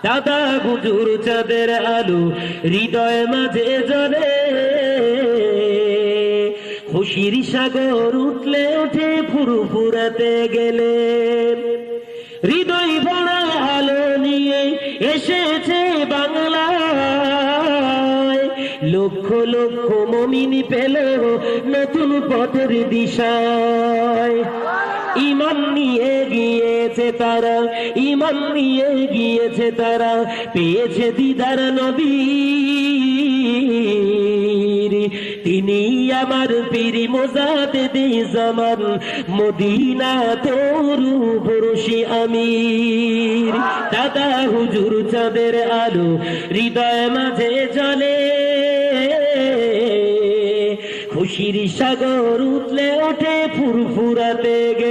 দাদা হুজুর চাঁদের আলো হৃদয় মাঝে জ্বলে, খুশির সাগর উঠলে ওঠে ফুরফুরাতে গেলে। হৃদয় ভরা আলো নিয়ে এসেছে বাংলায়, লক্ষ লক্ষ মুমিন পেল নতুন পথের দিশায়। ঈমান নিয়ে গিয়েছে তারা, ঈমান নিয়ে গিয়েছে তারা, পেয়েছে দিদার নবীর। তিনি আমার পীর মোজাদ্দেদে জামান, মদিনা তরু ভরসি আমির। দাদা হুজুর চাঁদের আলো হৃদয় মাঝে জ্বলে, খুশির সাগর উঠলে ওঠে ফুরফুরাতে গেলে।